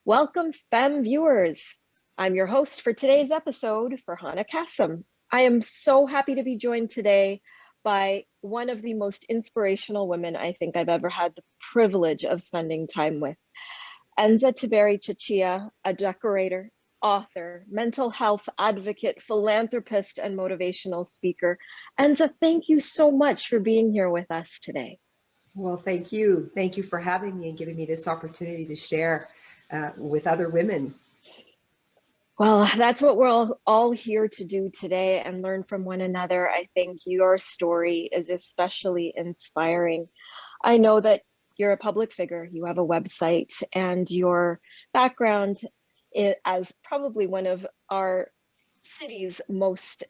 Welcome, FEM viewers. I'm your host for today's episode, Farhana Kassem. I am so happy to be joined today by one of the most inspirational women I think I've ever had the privilege of spending time with. Enza Tiberi-Checchia, a decorator, author, mental health advocate, philanthropist, and motivational speaker. Enza, thank you so much for being here with us today. Well, thank you. Thank you for having me and giving me this opportunity to share with other women. Well, that's what we're all here to do today and learn from one another. I think your story is especially inspiring. I know that you're a public figure, you have a website, and your background as probably one of our city's most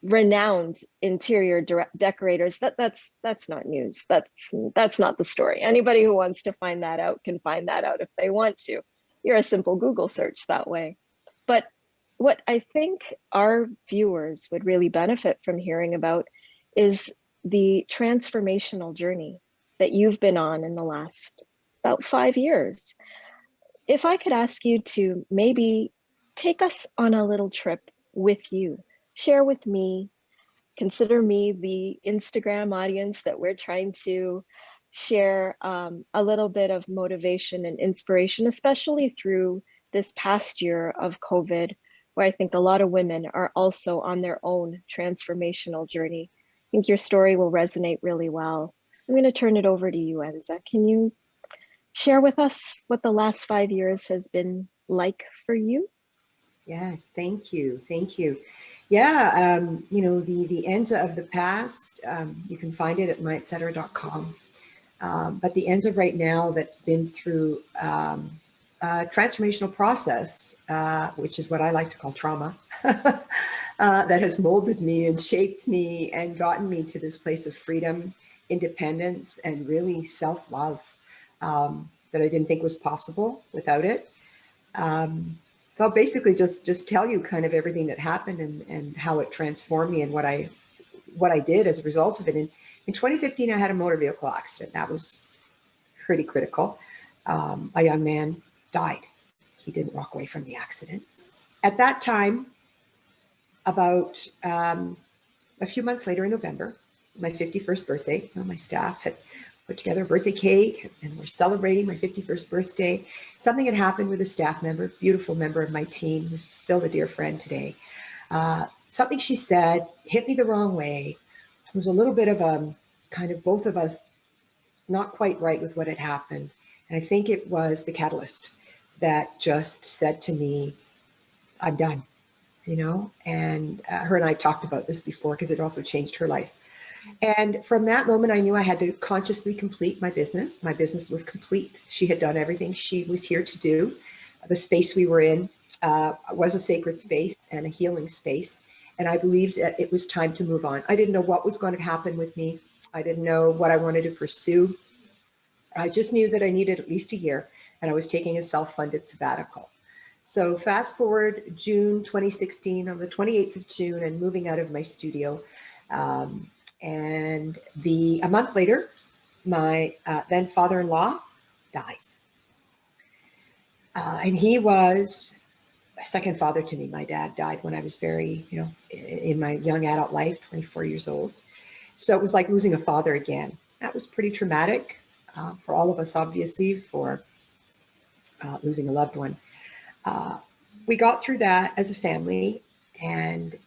renowned interior decorators. That's not news. That's not the story. Anybody who wants to find that out can find that out if they want to. You're a simple Google search that way. But what I think our viewers would really benefit from hearing about is the transformational journey that you've been on in the last about 5 years. If I could ask you to maybe take us on a little trip with you, share with me, consider me the Instagram audience that we're trying to share a little bit of motivation and inspiration, especially through this past year of COVID, where I think a lot of women are also on their own transformational journey. I think your story will resonate really well. I'm going to turn it over to you, Enza. Can you share with us what the last 5 years has been like for you? Yes, thank you. Thank you. Yeah, the Enza of the past, you can find it at MIEtcetera.com. But the Enza right now that's been through a transformational process, which is what I like to call trauma, that has molded me and shaped me and gotten me to this place of freedom, independence, and really self-love that I didn't think was possible without it. So I'll basically just tell you kind of everything that happened and how it transformed me and what I did as a result of it. In 2015, I had a motor vehicle accident. That was pretty critical. A young man died. He didn't walk away from the accident. At that time, about a few months later in November, my 51st birthday, my staff had put together a birthday cake and we're celebrating my 51st birthday. Something had happened with a staff member, beautiful member of my team, who's still a dear friend today. Something she said hit me the wrong way. It was a little bit of a kind of both of us not quite right with what had happened. And I think it was the catalyst that just said to me, I'm done, and her and I talked about this before because it also changed her life. And from that moment, I knew I had to consciously complete my business. My business was complete. She had done everything she was here to do. The space we were in was a sacred space and a healing space. And I believed that it was time to move on. I didn't know what was going to happen with me. I didn't know what I wanted to pursue. I just knew that I needed at least a year and I was taking a self-funded sabbatical. So fast forward June 2016, on the 28th of June, and moving out of my studio. And a month later, my then father-in-law dies. And he was a second father to me. My dad died when I was very, in my young adult life, 24 years old. So it was like losing a father again. That was pretty traumatic for all of us, obviously, for losing a loved one. We got through that as a family, and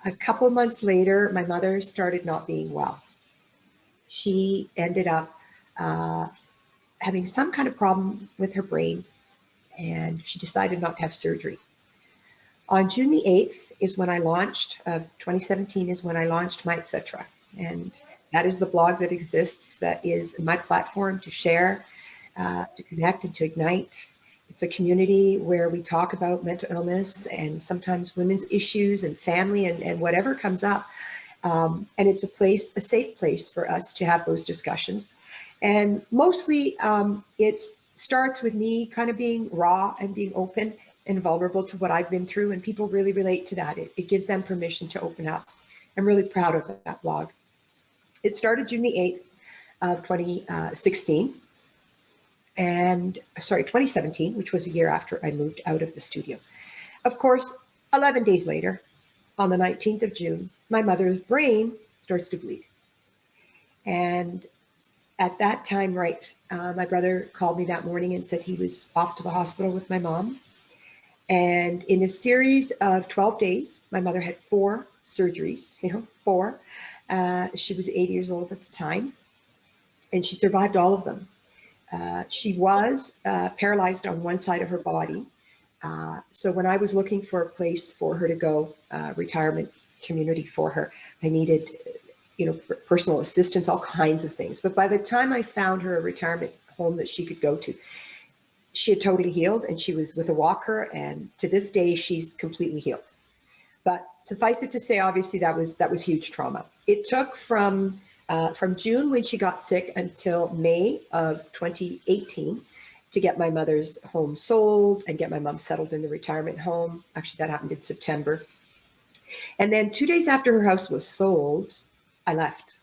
a couple of months later, my mother started not being well. She ended up having some kind of problem with her brain, and she decided not to have surgery. On June the 8th is when I launched, of 2017 is when I launched MI Etcetera. And that is the blog that exists, that is my platform to share, to connect and to ignite. It's a community where we talk about mental illness and sometimes women's issues and family and whatever comes up. And it's a safe place for us to have those discussions. And mostly it starts with me kind of being raw and being open and vulnerable to what I've been through. And people really relate to that. It gives them permission to open up. I'm really proud of that blog. It started June the 8th of 2016. And sorry, 2017, which was a year after I moved out of the studio. Of course, 11 days later, on the 19th of June, my mother's brain starts to bleed. And at that time, right, my brother called me that morning and said he was off to the hospital with my mom. And in a series of 12 days, my mother had 4 surgeries, 4. She was 80 years old at the time, and she survived all of them. She was paralyzed on one side of her body. So when I was looking for a place for her to go, retirement community for her, I needed, personal assistance, all kinds of things. But by the time I found her a retirement home that she could go to, she had totally healed, and she was with a walker. And to this day, she's completely healed. But suffice it to say, obviously, that was huge trauma. It took from June when she got sick until May of 2018 to get my mother's home sold and get my mom settled in the retirement home. Actually, that happened in September. And then 2 days after her house was sold, I left.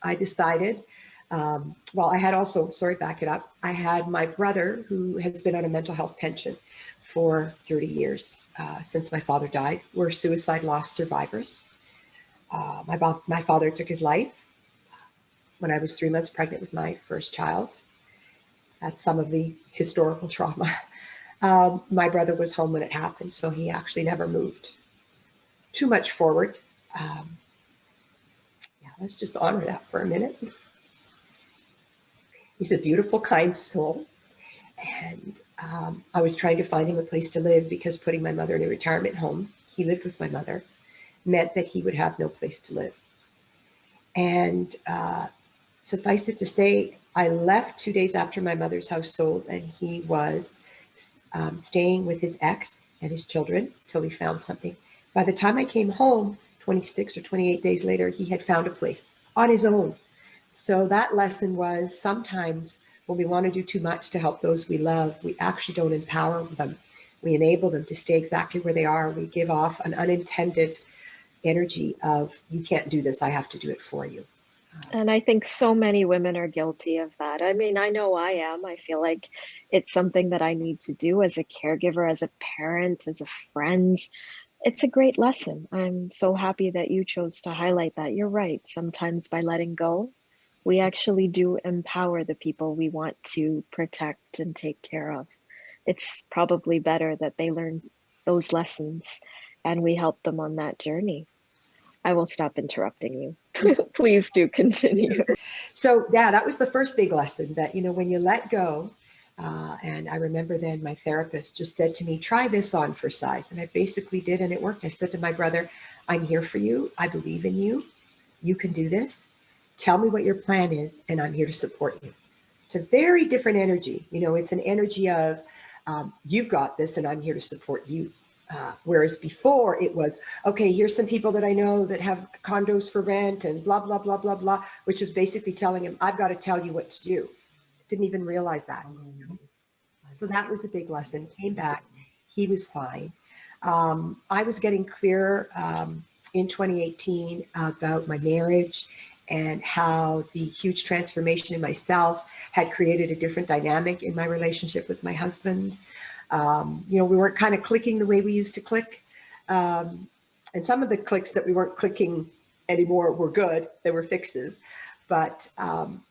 I decided, I had also, back it up. I had my brother who has been on a mental health pension for 30 years since my father died. We're suicide loss survivors. My father took his life when I was 3 months pregnant with my first child. That's some of the historical trauma. My brother was home when it happened, so he actually never moved too much forward. Let's just honor that for a minute. He's a beautiful, kind soul. And I was trying to find him a place to live because putting my mother in a retirement home, he lived with my mother, meant that he would have no place to live. And suffice it to say, I left 2 days after my mother's house sold, and he was staying with his ex and his children till he found something. By the time I came home, 26 or 28 days later, he had found a place on his own. So that lesson was sometimes when we want to do too much to help those we love, we actually don't empower them. We enable them to stay exactly where they are. We give off an unintended energy of, you can't do this, I have to do it for you. And I think so many women are guilty of that. I mean, I know I am. I feel like it's something that I need to do as a caregiver, as a parent, as a friend. It's a great lesson. I'm so happy that you chose to highlight that. You're right. Sometimes by letting go, we actually do empower the people we want to protect and take care of. It's probably better that they learn those lessons and we help them on that journey. I will stop interrupting you. Please do continue. So yeah, that was the first big lesson that, when you let go, and I remember then my therapist just said to me, try this on for size. And I basically did, and it worked. I said to my brother, I'm here for you. I believe in you. You can do this. Tell me what your plan is, and I'm here to support you. It's a very different energy. It's an energy of, you've got this, and I'm here to support you. Whereas before it was, okay, here's some people that I know that have condos for rent and blah, blah, blah, blah, blah, which was basically telling him, I've got to tell you what to do. Didn't even realize that. So that was a big lesson. Came back. He was fine. I was getting clear in 2018 about my marriage and how the huge transformation in myself had created a different dynamic in my relationship with my husband. We weren't kind of clicking the way we used to click. And some of the clicks that we weren't clicking anymore were good. They were fixes. But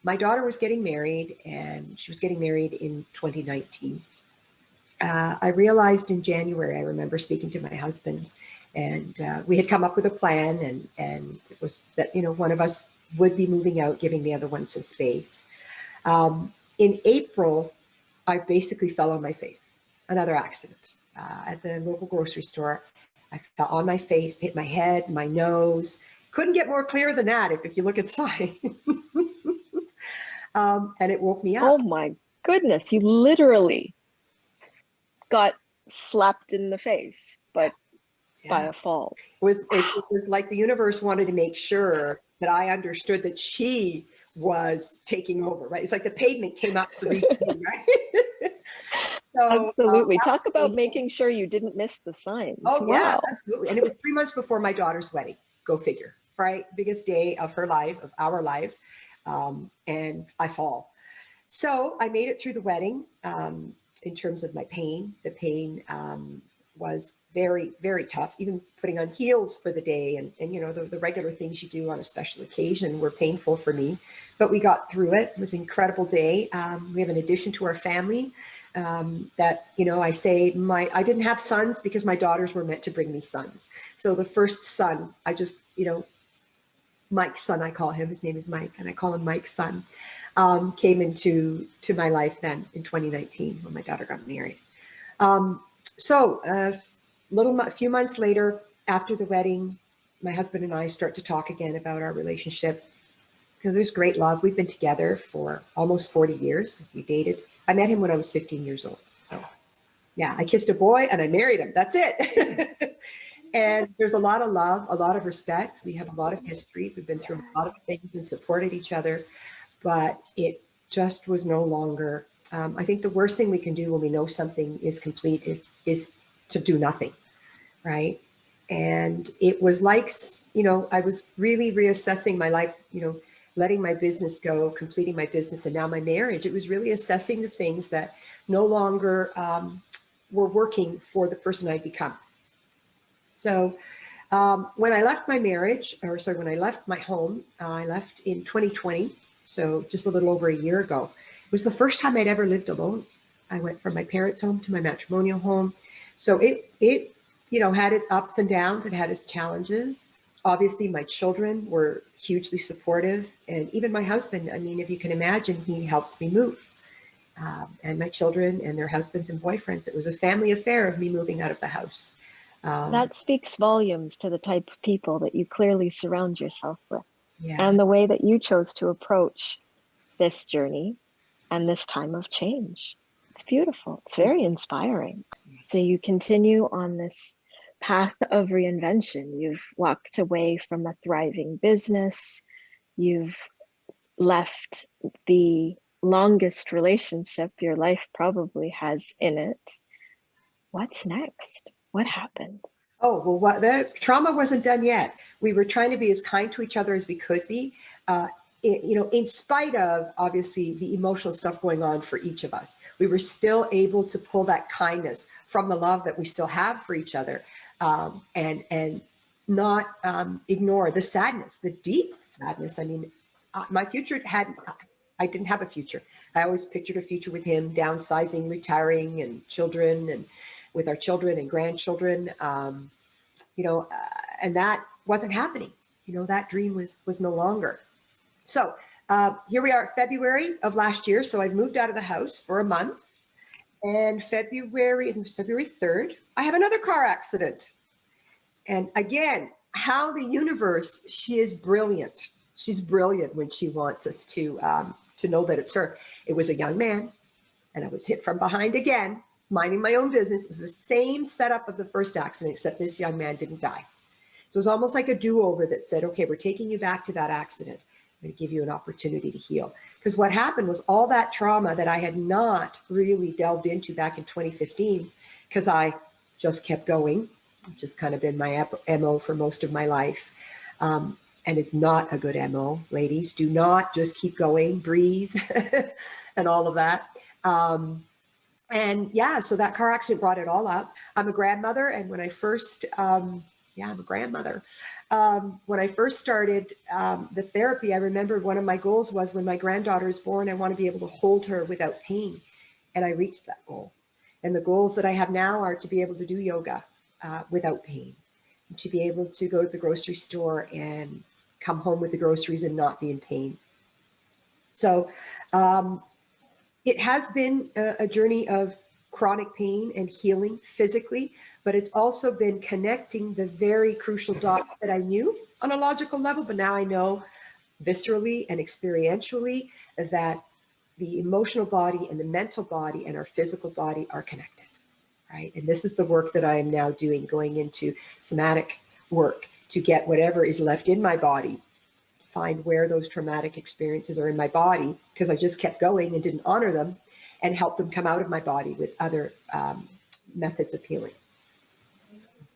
my daughter was getting married, and she was getting married in 2019. I realized in January, I remember speaking to my husband, and we had come up with a plan, and it was that, one of us would be moving out, giving the other one some space. In April, I basically fell on my face. Another accident at the local grocery store. I fell on my face, hit my head, my nose. Couldn't get more clear than that if you look at signs. And it woke me up. Oh my goodness, you literally got slapped in the face, but by a fall. It was like the universe wanted to make sure that I understood that she was taking over, right? It's like the pavement came up to reach me, right? So, absolutely. Talk about making sure you didn't miss the signs. Oh, wow. Yeah, absolutely. And it was 3 months before my daughter's wedding. Go figure, right? Biggest day of her life, of our life. And I fall. So I made it through the wedding. In terms of my pain, the pain was very, very tough. Even putting on heels for the day and you know, the regular things you do on a special occasion were painful for me, but we got through it. It was an incredible day. We have an addition to our family that, you know, I say I didn't have sons because my daughters were meant to bring me sons. So the first son, I just, you know, Mike's son, I call him, his name is Mike, and I call him Mike's son, came into my life then in 2019 when my daughter got married. So a few months later, after the wedding, my husband and I start to talk again about our relationship. You know, there's great love. We've been together for almost 40 years because we dated. I met him when I was 15 years old. So yeah, I kissed a boy and I married him. That's it. And there's a lot of love, a lot of respect. We have a lot of history. We've been through a lot of things and supported each other, but it just was no longer. I think the worst thing we can do when we know something is complete is to do nothing, right? And it was like, you know, I was really reassessing my life, you know, letting my business go, completing my business, and now my marriage. It was really assessing the things that no longer were working for the person I'd become. So when I left my marriage, or sorry, when I left my home, I left in 2020, so just a little over a year ago. It was the first time I'd ever lived alone. I went from my parents' home to my matrimonial home. So it you know, had its ups and downs. It had its challenges. Obviously, my children were hugely supportive. And even my husband, I mean, if you can imagine, he helped me move. And my children and their husbands and boyfriends. It was a family affair of me moving out of the house. That speaks volumes to the type of people that you clearly surround yourself with, Yeah. and the way that you chose to approach this journey and this time of change. It's beautiful. It's very inspiring. So Yes. you continue on this path of reinvention. You've walked away from a thriving business. You've left the longest relationship your life probably has in it. What's next? What happened? Oh, well, the trauma wasn't done yet. We were trying to be as kind to each other as we could be, you know, in spite of obviously the emotional stuff going on for each of us. We were still able to pull that kindness from the love that we still have for each other, and not ignore the sadness, the deep sadness. I mean, my future I didn't have a future. I always pictured a future with him, downsizing, retiring, and children, and with our children and grandchildren, you know, and that wasn't happening. You know, that dream was no longer. So here we are, February of last year. So I've moved out of the house for a month, and February 3rd, I have another car accident. And again, how the universe, she is brilliant. She's brilliant when she wants us to know that it's her. It was a young man, and I was hit from behind again, minding my own business. It was the same setup of the first accident, except this young man didn't die. So it was almost like a do-over that said, okay, we're taking you back to that accident. I'm going to give you an opportunity to heal. Because what happened was all that trauma that I had not really delved into back in 2015, because I just kept going, which has kind of been my MO for most of my life. And it's not a good MO, ladies. Do not just keep going, breathe, and all of that. And yeah, so that car accident brought it all up. I'm a grandmother, and when I first, I'm a grandmother. When I first started the therapy, I remember one of my goals was when my granddaughter is born, I want to be able to hold her without pain. And I reached that goal. And the goals that I have now are to be able to do yoga without pain, and to be able to go to the grocery store and come home with the groceries and not be in pain. So it has been a journey of chronic pain and healing physically, but it's also been connecting the very crucial dots that I knew on a logical level, but now I know viscerally and experientially that the emotional body and the mental body and our physical body are connected, right? And this is the work that I am now doing, going into somatic work to get whatever is left in my body, find where those traumatic experiences are in my body, because I just kept going and didn't honor them, and help them come out of my body with other methods of healing.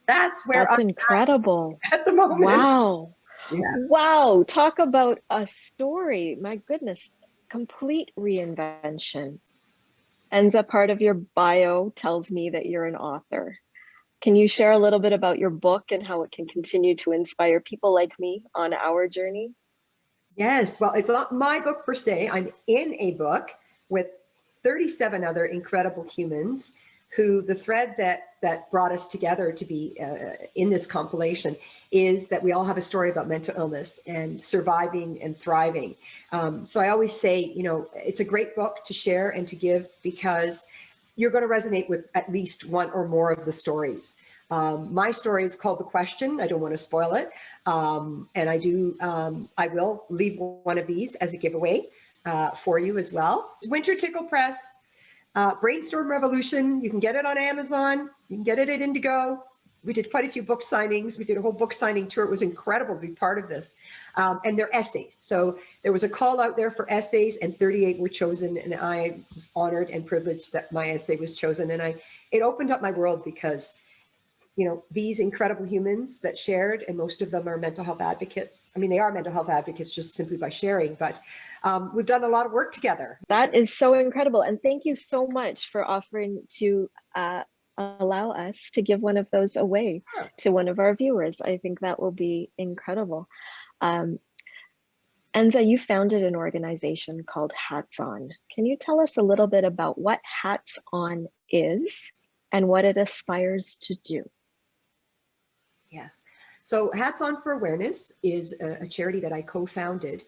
That's where That's I'm incredible. at the moment. Wow. Yeah. Wow. Talk about a story. My goodness. complete reinvention. Enza, part of your bio tells me that you're an author. Can you share a little bit about your book and how it can continue to inspire people like me on our journey? Yes, well, it's not my book per se. I'm in a book with 37 other incredible humans who the thread that brought us together to be in this compilation is that we all have a story about mental illness and surviving and thriving. So I always say, you know, it's a great book to share and to give because you're going to resonate with at least one or more of the stories. My story is called The Question. I don't want to spoil it. And I will leave one of these as a giveaway for you as well. Winter Tickle Press, Brainstorm Revolution. You can get it on Amazon. You can get it at Indigo. We did quite a few book signings. We did a whole book signing tour. It was incredible to be part of this. And they're essays. So there was a call out there for essays and 38 were chosen. And I was honored and privileged that my essay was chosen. And it opened up my world because, you know, these incredible humans that shared, and most of them are mental health advocates. I mean, they are mental health advocates just simply by sharing, but we've done a lot of work together. That is so incredible. And thank you so much for offering to allow us to give one of those away to one of our viewers. I think that will be incredible. Enza, you founded an organization called Hats On. Can you tell us a little bit about what Hats On is and what it aspires to do? Yes. So Hats On for Awareness is a charity that I co-founded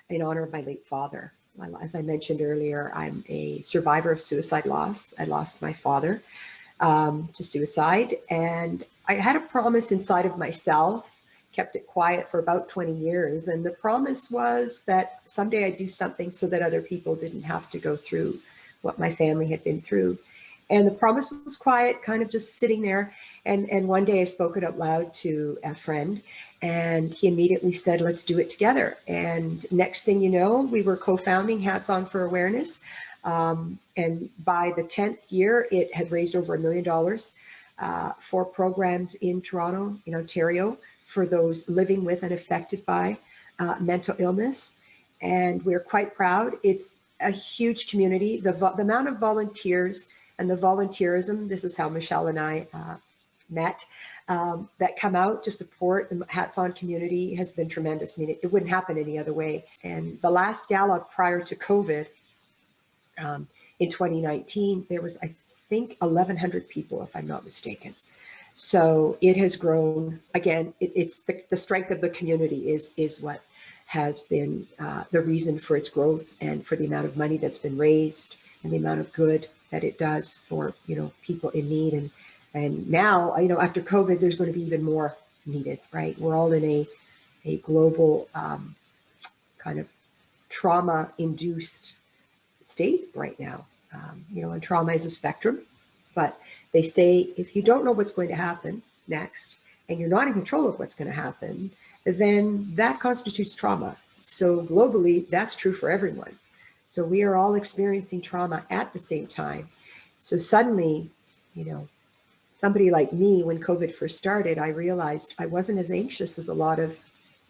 in honor of my late father. As I mentioned earlier, I'm a survivor of suicide loss. I lost my father to suicide, and I had a promise inside of myself, kept it quiet for about 20 years. And the promise was that someday I'd do something so that other people didn't have to go through what my family had been through. And the promise was quiet, kind of just sitting there. And one day I spoke it out loud to a friend, and he immediately said, let's do it together. And next thing you know, we were co-founding Hats On for Awareness. And by the 10th year, it had raised over $1 million for programs in Toronto, in Ontario, for those living with and affected by mental illness. And we're quite proud. It's a huge community. The amount of volunteers and the volunteerism, this is how Michelle and I met, that come out to support the Hats On community has been tremendous. I mean, it wouldn't happen any other way. And the last gala prior to COVID in 2019, there was, I think, 1,100 people, if I'm not mistaken. So it has grown. Again, it's the strength of the community is what has been the reason for its growth and for the amount of money that's been raised and the amount of good that it does for, you know, people in need. And now, you know, after COVID, there's going to be even more needed, right? We're all in a global kind of trauma-induced state right now. You know, and trauma is a spectrum, but they say if you don't know what's going to happen next, and you're not in control of what's going to happen, then that constitutes trauma. So globally, that's true for everyone. So we are all experiencing trauma at the same time. So suddenly, you know, somebody like me, when COVID first started, I realized I wasn't as anxious as a lot of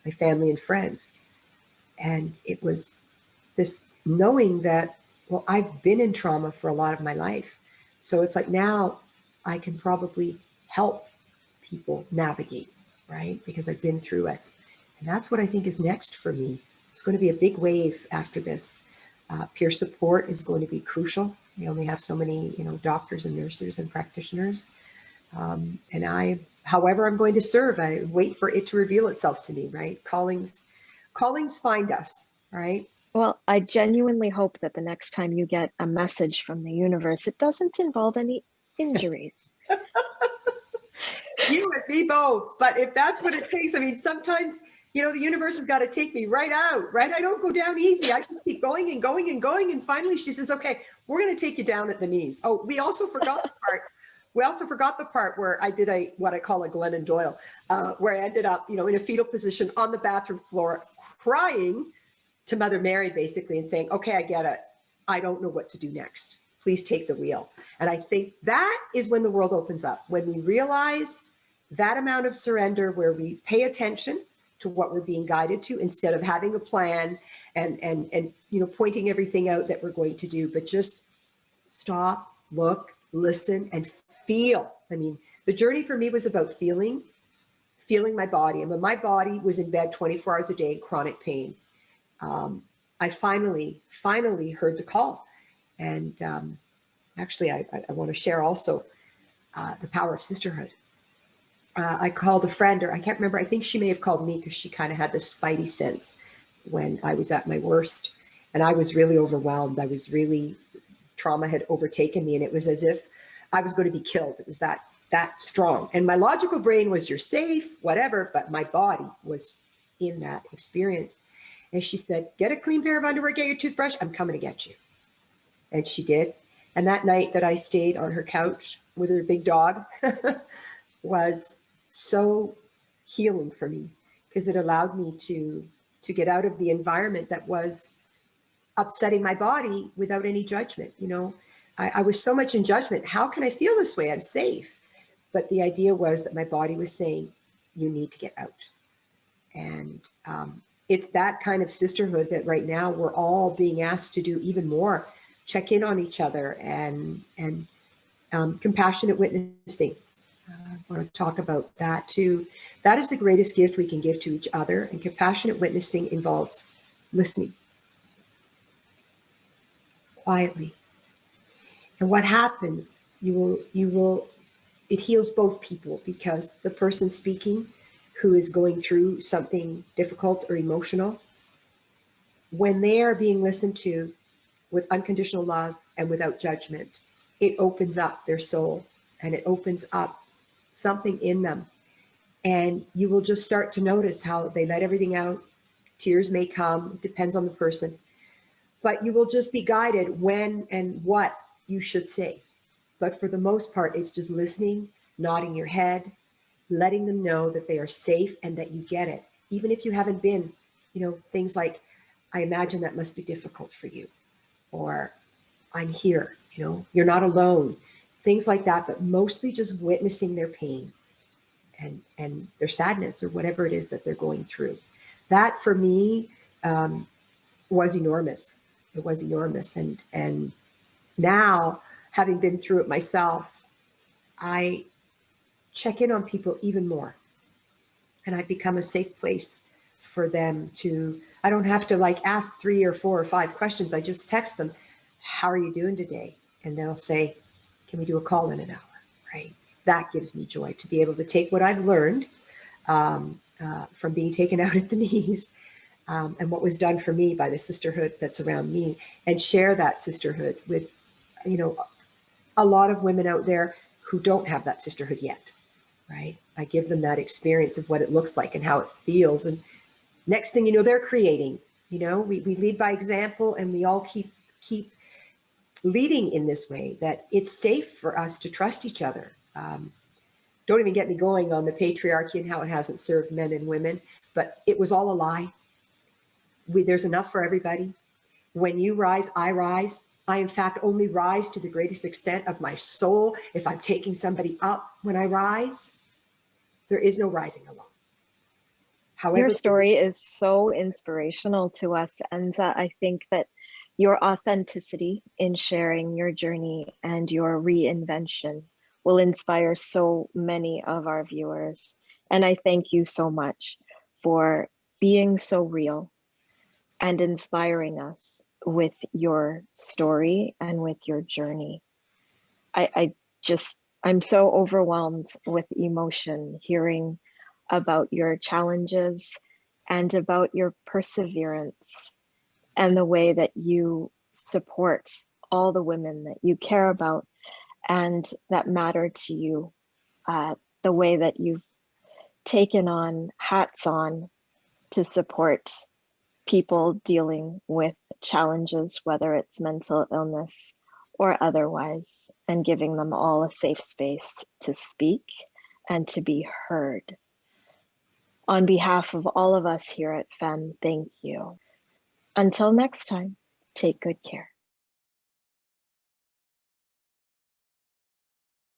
my family and friends. And it was this knowing that, well, I've been in trauma for a lot of my life. So it's like now I can probably help people navigate, right? Because I've been through it. And that's what I think is next for me. It's going to be a big wave after this. Peer support is going to be crucial. We only have so many, you know, doctors and nurses and practitioners. And however I'm going to serve, I wait for it to reveal itself to me, right? Callings find us, right? Well, I genuinely hope that the next time you get a message from the universe, it doesn't involve any injuries. You and me both. But if that's what it takes, I mean, sometimes, you know, the universe has got to take me right out, right? I don't go down easy. I just keep going and going and going. And finally she says, okay, we're going to take you down at the knees. Oh, we also forgot the part. We also forgot the part where I did what I call a Glennon Doyle, where I ended up, you know, in a fetal position on the bathroom floor, crying to Mother Mary, basically, and saying, okay, I get it. I don't know what to do next. Please take the wheel. And I think that is when the world opens up, when we realize that amount of surrender, where we pay attention to what we're being guided to instead of having a plan and pointing everything out that we're going to do, but just stop, look, listen, and feel. I mean, the journey for me was about feeling my body. And when my body was in bed 24 hours a day in chronic pain, I finally heard the call. And actually, I want to share also the power of sisterhood. I called a friend, or I can't remember, I think she may have called me because she kind of had this spidey sense when I was at my worst. And I was really overwhelmed. Trauma had overtaken me, and it was as if I was going to be killed. It was that strong. And my logical brain was, you're safe, whatever, but my body was in that experience. And she said, get a clean pair of underwear, get your toothbrush, I'm coming to get you. And she did. And that night that I stayed on her couch with her big dog was so healing for me, because it allowed me to get out of the environment that was upsetting my body without any judgment. I was so much in judgment. How can I feel this way? I'm safe. But the idea was that my body was saying, you need to get out. And it's that kind of sisterhood that right now we're all being asked to do even more. Check in on each other and compassionate witnessing. I want to talk about that too. That is the greatest gift we can give to each other. And compassionate witnessing involves listening quietly. And what happens, it heals both people, because the person speaking who is going through something difficult or emotional, when they are being listened to with unconditional love and without judgment, it opens up their soul and it opens up something in them. And you will just start to notice how they let everything out. Tears may come, it depends on the person, but you will just be guided when and what you should say. But for the most part, it's just listening, nodding your head, letting them know that they are safe and that you get it. Even if you haven't been, things like, I imagine that must be difficult for you, or I'm here, you're not alone, things like that, but mostly just witnessing their pain and their sadness or whatever it is that they're going through. That for me was enormous. It was enormous. And now, having been through it myself, I check in on people even more. And I become a safe place for them I don't have to ask 3 or 4 or 5 questions. I just text them, how are you doing today? And they'll say, can we do a call in an hour, right? That gives me joy to be able to take what I've learned from being taken out at the knees and what was done for me by the sisterhood that's around me, and share that sisterhood with, a lot of women out there who don't have that sisterhood yet, right? I give them that experience of what it looks like and how it feels. And next thing you know, they're creating, we lead by example, and we all keep leading in this way, that it's safe for us to trust each other. Don't even get me going on the patriarchy and how it hasn't served men and women, but it was all a lie. There's enough for everybody. When you rise, I rise. I, in fact, only rise to the greatest extent of my soul if I'm taking somebody up when I rise. There is no rising alone. However, your story is so inspirational to us, Enza. I think that your authenticity in sharing your journey and your reinvention will inspire so many of our viewers. And I thank you so much for being so real and inspiring us with your story and with your journey. I'm so overwhelmed with emotion hearing about your challenges and about your perseverance and the way that you support all the women that you care about and that matter to you, the way that you've taken on hats on to support people dealing with challenges, whether it's mental illness or otherwise, and giving them all a safe space to speak and to be heard. On behalf of all of us here at FEM, thank you. Until next time, take good care.